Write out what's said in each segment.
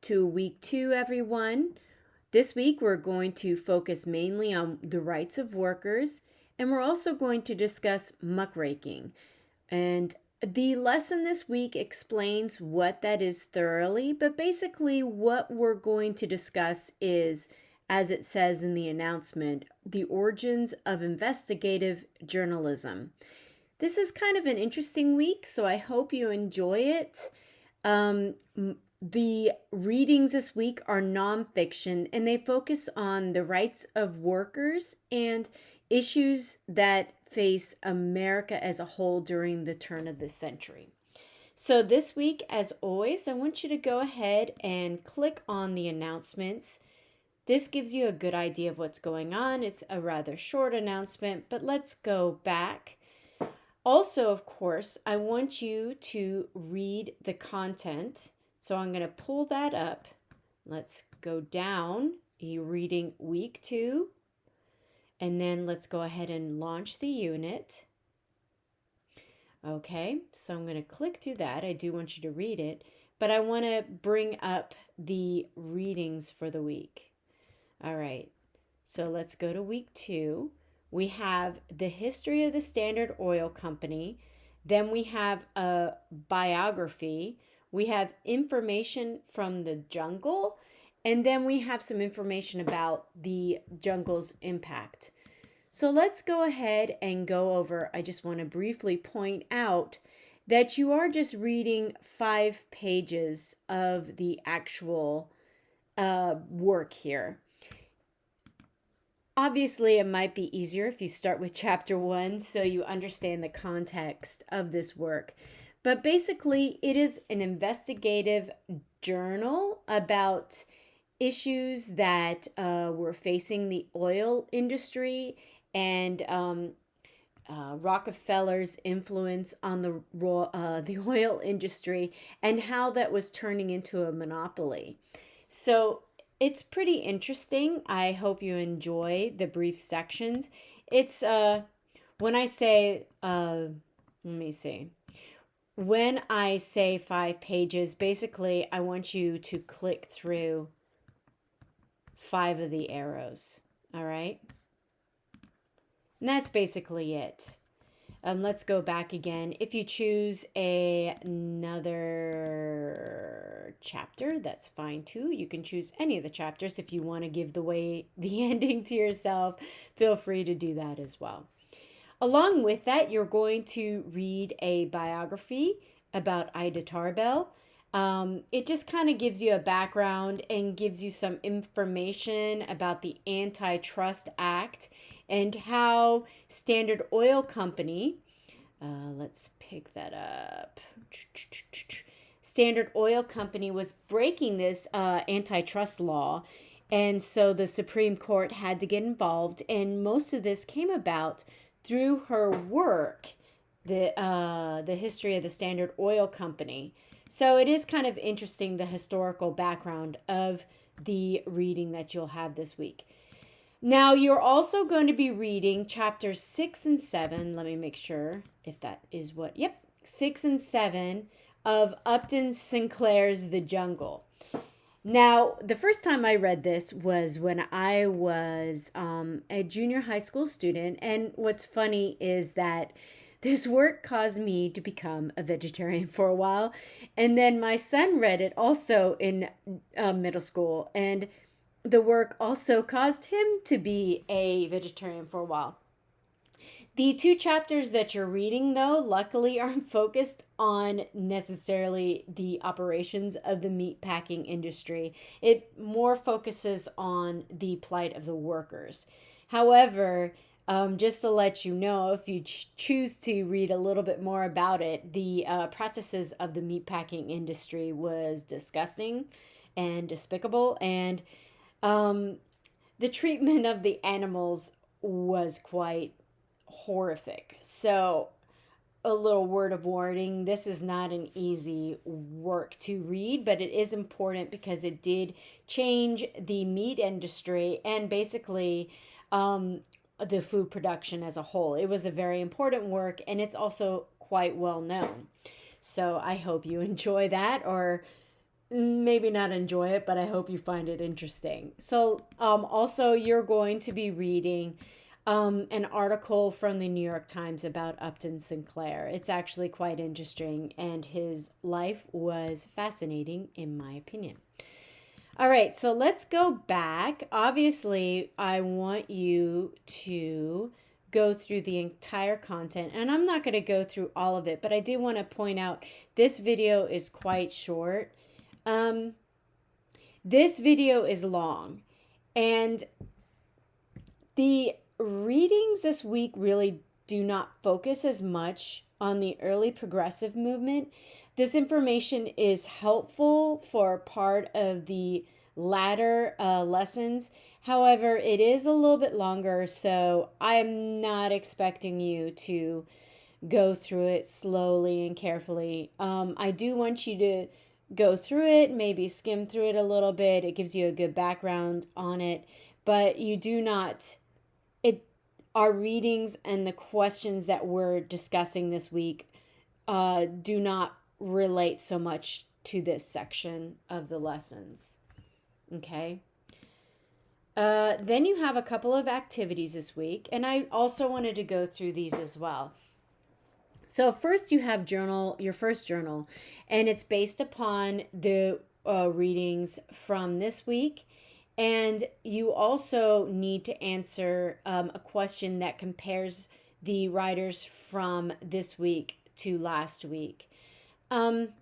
to week 2, everyone. This week, we're going to focus mainly on the rights of workers, and we're also going to discuss muckraking. And the lesson this week explains what that is thoroughly, but basically, what we're going to discuss is, as it says in the announcement, the origins of investigative journalism. This is kind of an interesting week, so I hope you enjoy it. The readings this week are nonfiction, and they focus on the rights of workers and issues that face America as a whole during the turn of the century. So this week, as always, I want you to go ahead and click on the announcements. This gives you a good idea of what's going on. It's a rather short announcement, but let's go back. Also, of course, I want you to read the content. So I'm going to pull that up. Let's go down. You're reading week 2. And then let's go ahead and launch the unit. Okay, so I'm going to click through that. I do want you to read it, but I want to bring up the readings for the week. All right, so let's go to week 2. We have the history of the Standard Oil Company. Then we have a biography. We have information from the jungle. And then we have some information about the jungle's impact. So let's go ahead and go over. I just want to briefly point out that you are just reading 5 pages of the actual work here. Obviously, it might be easier if you start with chapter 1 so you understand the context of this work. But basically, it is an investigative journal about issues that were facing the oil industry and Rockefeller's influence on the oil industry and how that was turning into a monopoly. So it's pretty interesting. I hope you enjoy the brief sections. It's when I say let me see. When I say 5 pages, basically I want you to click through 5 of the arrows. All right? And that's basically it. Let's go back again. If you choose another chapter, that's fine too. You can choose any of the chapters. If you want to give the ending to yourself, feel free to do that as well. Along with that, you're going to read a biography about Ida Tarbell. It just kind of gives you a background and gives you some information about the Antitrust Act and how Standard Oil Company, let's pick that up. Standard Oil Company was breaking this antitrust law, and so the Supreme Court had to get involved, and most of this came about through her work, the history of the Standard Oil Company. So it is kind of interesting, the historical background of the reading that you'll have this week. Now, you're also going to be reading chapters 6 and 7. Let me make sure if that is what, 6 and 7 of Upton Sinclair's The Jungle. Now, the first time I read this was when I was a junior high school student. And what's funny is that this work caused me to become a vegetarian for a while. And then my son read it also in middle school. And the work also caused him to be a vegetarian for a while. The 2 chapters that you're reading, though, luckily aren't focused on necessarily the operations of the meatpacking industry. It more focuses on the plight of the workers. However, just to let you know, if you choose to read a little bit more about it, the practices of the meatpacking industry was disgusting and despicable, and the treatment of the animals was quite horrific. So, a little word of warning, this is not an easy work to read, but it is important because it did change the meat industry and basically the food production as a whole. It was a very important work, and it's also quite well known. So I hope you enjoy that, or maybe not enjoy it, but I hope you find it interesting. So, also, you're going to be reading an article from the New York Times about Upton Sinclair. It's actually quite interesting, and his life was fascinating, in my opinion. All right, so let's go back. Obviously, I want you to go through the entire content, and I'm not going to go through all of it, but I do want to point out this video is quite short. Um, this video is long, and the readings this week really do not focus as much on the early progressive movement. This information is helpful for part of the latter lessons. However, it is a little bit longer, so I'm not expecting you to go through it slowly and carefully. I do want you to go through it, maybe skim through it a little bit. It gives you a good background on it, but you do not it our readings and the questions that we're discussing this week do not relate so much to this section of the lessons. Okay. Then you have a couple of activities this week, and I also wanted to go through these as well. So first you have your first journal, and it's based upon the readings from this week. And you also need to answer a question that compares the writers from this week to last week. When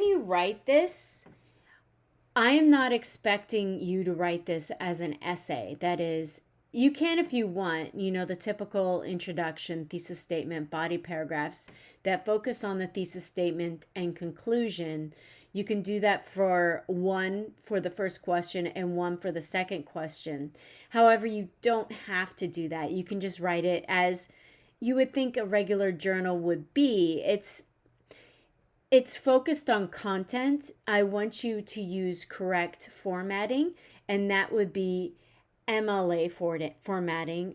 you write this, I am not expecting you to write this as an essay. That is, you can if you want, the typical introduction, thesis statement, body paragraphs that focus on the thesis statement and conclusion. You can do that for one for the first question and one for the second question. However, you don't have to do that. You can just write it as you would think a regular journal would be. It's focused on content. I want you to use correct formatting, and that would be MLA formatting.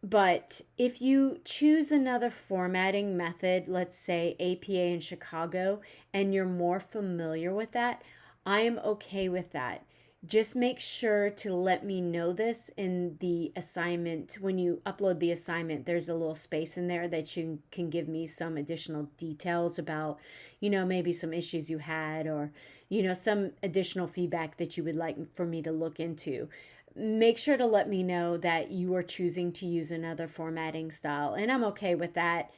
But if you choose another formatting method, let's say APA in Chicago, and you're more familiar with that, I am okay with that. Just make sure to let me know this in the assignment. When you upload the assignment, there's a little space in there that you can give me some additional details about, maybe some issues you had, or, some additional feedback that you would like for me to look into. Make sure to let me know that you are choosing to use another formatting style, and I'm okay with that.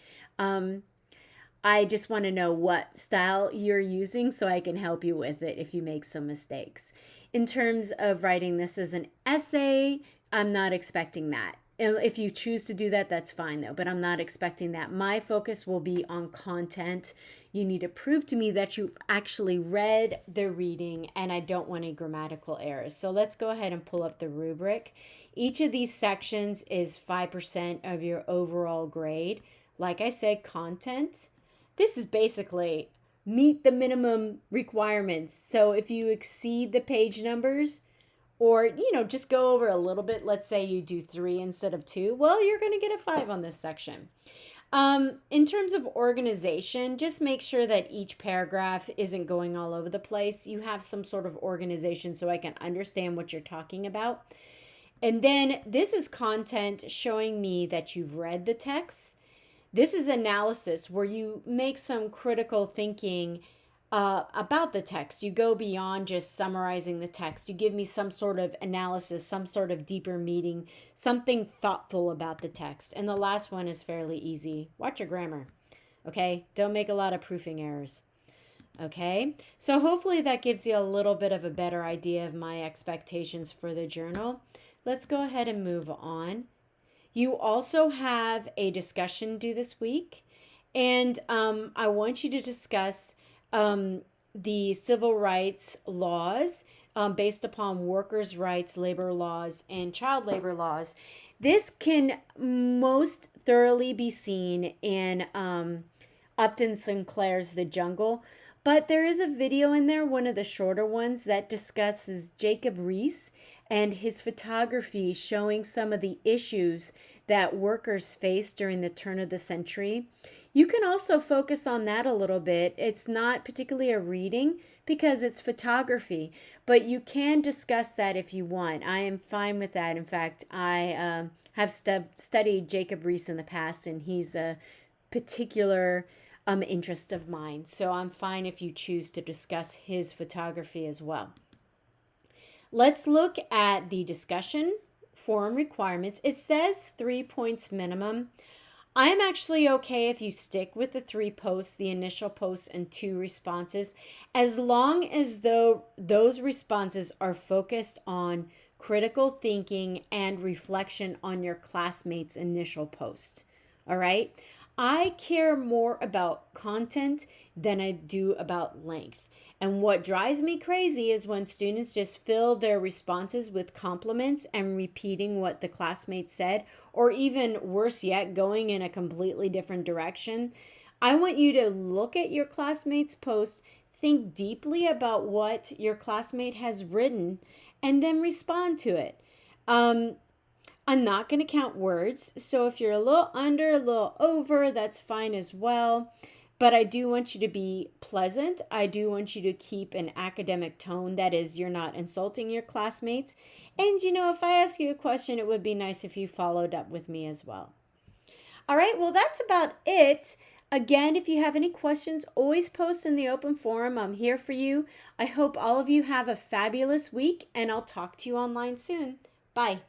I just want to know what style you're using so I can help you with it if you make some mistakes. In terms of writing this as an essay, I'm not expecting that. If you choose to do that, that's fine though, but I'm not expecting that. My focus will be on content. You need to prove to me that you've actually read the reading, and I don't want any grammatical errors. So let's go ahead and pull up the rubric. Each of these sections is 5% of your overall grade. Like I said, content. This is basically meet the minimum requirements. So if you exceed the page numbers, or just go over a little bit, let's say you do 3 instead of 2, well, you're going to get a 5 on this section. In terms of organization, just make sure that each paragraph isn't going all over the place. You have some sort of organization so I can understand what you're talking about. And then this is content showing me that you've read the text. This is analysis, where you make some critical thinking about the text. You go beyond just summarizing the text. You give me some sort of analysis, some sort of deeper meaning, something thoughtful about the text. And the last one is fairly easy. Watch your grammar. Okay? Don't make a lot of proofing errors. Okay? So hopefully that gives you a little bit of a better idea of my expectations for the journal. Let's go ahead and move on. You also have a discussion due this week, and I want you to discuss the civil rights laws based upon workers' rights, labor laws, and child labor laws. This can most thoroughly be seen in Upton Sinclair's The Jungle, but there is a video in there, one of the shorter ones, that discusses Jacob Riis and his photography showing some of the issues that workers faced during the turn of the century. You can also focus on that a little bit. It's not particularly a reading because it's photography, but you can discuss that if you want. I am fine with that. In fact, I have studied Jacob Riis in the past, and he's a particular interest of mine. So I'm fine if you choose to discuss his photography as well. Let's look at the discussion forum requirements. It says 3 points minimum. I'm actually okay if you stick with the 3 posts, the initial post and 2 responses, as long as though those responses are focused on critical thinking and reflection on your classmates' initial post. All right? I care more about content than I do about length. And what drives me crazy is when students just fill their responses with compliments and repeating what the classmates said, or even worse yet, going in a completely different direction. I want you to look at your classmate's post, think deeply about what your classmate has written, and then respond to it. I'm not going to count words, so if you're a little under, a little over, that's fine as well. But I do want you to be pleasant. I do want you to keep an academic tone. That is, you're not insulting your classmates. And if I ask you a question, it would be nice if you followed up with me as well. All right, well, that's about it. Again, if you have any questions, always post in the open forum. I'm here for you. I hope all of you have a fabulous week, and I'll talk to you online soon. Bye.